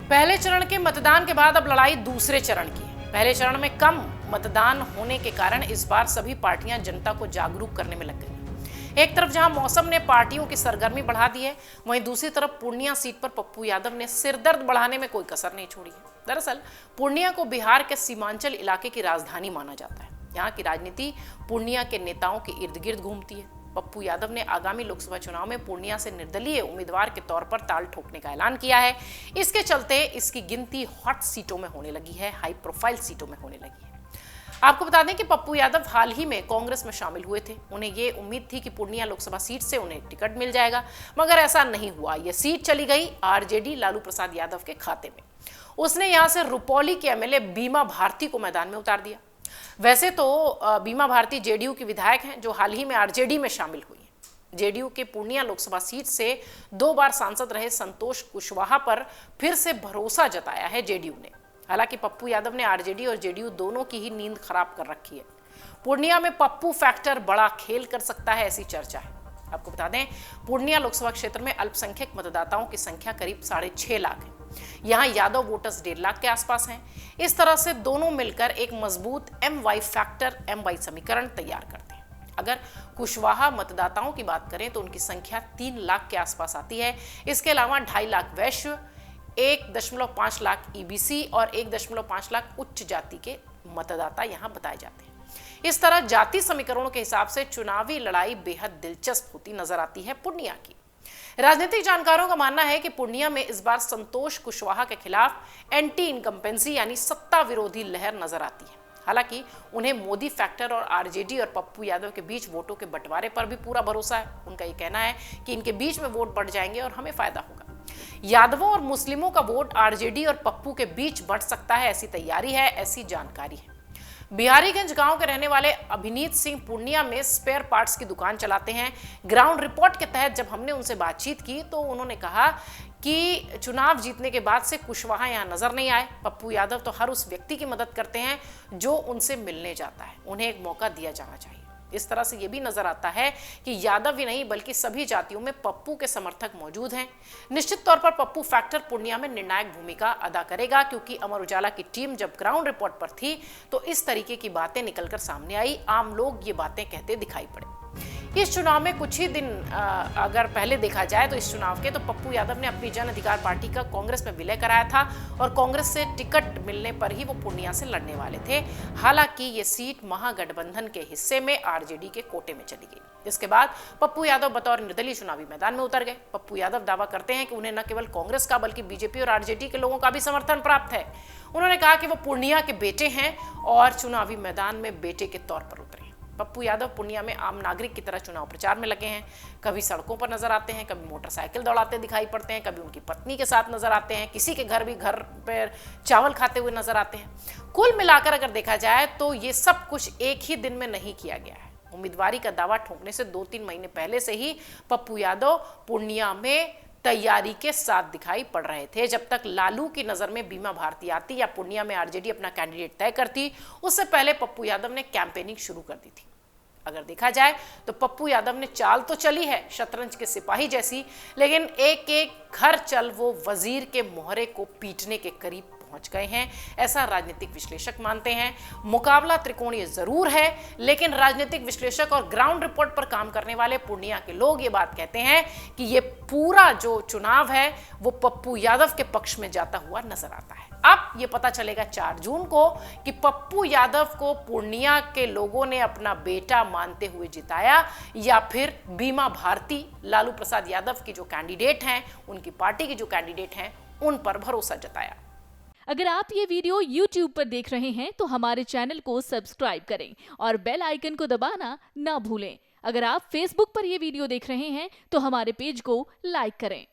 पहले चरण के मतदान के बाद अब लड़ाई दूसरे चरण की है। पहले चरण में कम मतदान होने के कारण इस बार सभी पार्टियां जनता को जागरूक करने में लग गई। एक तरफ जहां मौसम ने पार्टियों की सरगर्मी बढ़ा दी है, वहीं दूसरी तरफ पूर्णिया सीट पर पप्पू यादव ने सिरदर्द बढ़ाने में कोई कसर नहीं छोड़ी है। दरअसल पूर्णिया को बिहार के सीमांचल इलाके की राजधानी माना जाता है। यहाँ की राजनीति पूर्णिया के नेताओं के इर्द गिर्द घूमती है। पप्पू यादव ने आगामी लोकसभा चुनाव में पूर्णिया से निर्दलीय उम्मीदवार के तौर पर ताल ठोकने का ऐलान किया है। इसके चलते इसकी गिनती हॉट सीटों में होने लगी है, हाई प्रोफाइल सीटों में होने लगी है। आपको बता दें कि पप्पू यादव हाल ही में कांग्रेस में शामिल हुए थे। उन्हें ये उम्मीद थी कि पूर्णिया लोकसभा सीट से उन्हें टिकट मिल जाएगा, मगर ऐसा नहीं हुआ। यह सीट चली गई आरजेडी लालू प्रसाद यादव के खाते में। उसने यहां से रुपौली के एमएलए बीमा भारती को मैदान में उतार दिया। वैसे तो बीमा भारती जेडीयू की विधायक हैं, जो हाल ही में आरजेडी में शामिल हुई हैं। जेडीयू के पूर्णिया लोकसभा सीट से 2 बार सांसद रहे संतोष कुशवाहा पर फिर से भरोसा जताया है जेडीयू ने। हालांकि पप्पू यादव ने आरजेडी और जेडीयू दोनों की ही नींद खराब कर रखी है। पूर्णिया में पप्पू फैक्टर बड़ा खेल कर सकता है, ऐसी चर्चा है। आपको बता दें, पूर्णिया लोकसभा क्षेत्र में अल्पसंख्यक मतदाताओं की संख्या करीब 6.5 लाख है। यहाँ यादव वोटर्स 1.5 लाख के आसपास हैं। इस तरह से दोनों मिलकर एक मजबूत MY फैक्टर MY समीकरण तैयार करते हैं। अगर कुशवाहा मतदाताओं की बात करें तो उनकी संख्या 3 लाख के आसपास आती है। इसके अलावा 2.5 लाख वैश्य, 1.5 लाख EBC और 1.5 लाख उच्च जाति के मतदाता यहाँ बताए जाते हैं। इस तरह जाति समीकरणों के हिसाब से चुनावी लड़ाई बेहद दिलचस्प होती नजर आती है पूर्णिया की। राजनीतिक जानकारों का मानना है कि पूर्णिया में इस बार संतोष कुशवाहा के खिलाफ एंटी इनकम्पेंसी यानी सत्ता विरोधी लहर नजर आती है। हालांकि उन्हें मोदी फैक्टर और आरजेडी और पप्पू यादव के बीच वोटों के बंटवारे पर भी पूरा भरोसा है। उनका ये कहना है कि इनके बीच में वोट बढ़ जाएंगे और हमें फायदा होगा। यादवों और मुस्लिमों का वोट आरजेडी और पप्पू के बीच बढ़ सकता है, ऐसी तैयारी है, ऐसी जानकारी है। बिहारीगंज गांव के रहने वाले अभिनीत सिंह पूर्णिया में स्पेयर पार्ट्स की दुकान चलाते हैं। ग्राउंड रिपोर्ट के तहत जब हमने उनसे बातचीत की तो उन्होंने कहा कि चुनाव जीतने के बाद से कुशवाहा यहाँ नजर नहीं आए। पप्पू यादव तो हर उस व्यक्ति की मदद करते हैं जो उनसे मिलने जाता है। उन्हें एक मौका दिया जाना चाहिए। इस तरह से ये भी नजर आता है कि यादव ही नहीं बल्कि सभी जातियों में पप्पू के समर्थक मौजूद हैं। निश्चित तौर पर पप्पू फैक्टर पूर्णिया में निर्णायक भूमिका अदा करेगा, क्योंकि अमर उजाला की टीम जब ग्राउंड रिपोर्ट पर थी तो इस तरीके की बातें निकलकर सामने आई। आम लोग ये बातें कहते दिखाई पड़े। इस चुनाव में कुछ ही दिन अगर पहले देखा जाए तो इस चुनाव के तो पप्पू यादव ने अपनी जन अधिकार पार्टी का कांग्रेस में विलय कराया था और कांग्रेस से टिकट मिलने पर ही वो पूर्णिया से लड़ने वाले थे। हालांकि ये सीट महागठबंधन के हिस्से में आरजेडी के कोटे में चली गई। इसके बाद पप्पू यादव बतौर निर्दलीय चुनावी मैदान में उतर गए। पप्पू यादव दावा करते हैं कि उन्हें न केवल कांग्रेस का बल्कि बीजेपी और आरजेडी के लोगों का भी समर्थन प्राप्त है। उन्होंने कहा कि वो पूर्णिया के बेटे हैं और चुनावी मैदान में बेटे के तौर पर उतरे। पप्पू यादव पूर्णिया में आम नागरिक की तरह चुनाव प्रचार में लगे हैं। कभी सड़कों पर नजर आते हैं, कभी मोटरसाइकिल दौड़ाते दिखाई पड़ते हैं, कभी उनकी पत्नी के साथ नजर आते हैं, किसी के घर पर चावल खाते हुए नजर आते हैं। कुल मिलाकर अगर देखा जाए तो ये सब कुछ एक ही दिन में नहीं किया गया है। उम्मीदवारी का दावा ठोकने से 2-3 महीने पहले से ही पप्पू यादव पूर्णिया में तैयारी के साथ दिखाई पड़ रहे थे। जब तक लालू की नजर में बीमा भारती आती या पूर्णिया में आरजेडी अपना कैंडिडेट तय करती, उससे पहले पप्पू यादव ने कैंपेनिंग शुरू कर दी थी। अगर देखा जाए तो पप्पू यादव ने चाल तो चली है शतरंज के सिपाही जैसी, लेकिन एक एक घर चल वो वजीर के मोहरे को पीटने के करीब पहुंच गए हैं, ऐसा राजनीतिक विश्लेषक मानते हैं। मुकाबला त्रिकोणीय जरूर है, लेकिन राजनीतिक विश्लेषक और ग्राउंड रिपोर्ट पर काम करने वाले पूर्णिया के लोग ये बात कहते हैं कि ये पूरा जो चुनाव है वो पप्पू यादव के पक्ष में जाता हुआ नजर आता है। अब ये पता चलेगा 4 जून को कि पप्पू यादव को पूर्णिया के लोगों ने अपना बेटा मानते हुए जिताया या फिर बीमा भारती लालू प्रसाद यादव की जो कैंडिडेट हैं, उनकी पार्टी के जो कैंडिडेट हैं, उन पर भरोसा जताया। अगर आप ये वीडियो YouTube पर देख रहे हैं तो हमारे चैनल को सब्सक्राइब करें और बेल आइकन को दबाना ना भूलें। अगर आप Facebook पर ये वीडियो देख रहे हैं तो हमारे पेज को लाइक करें।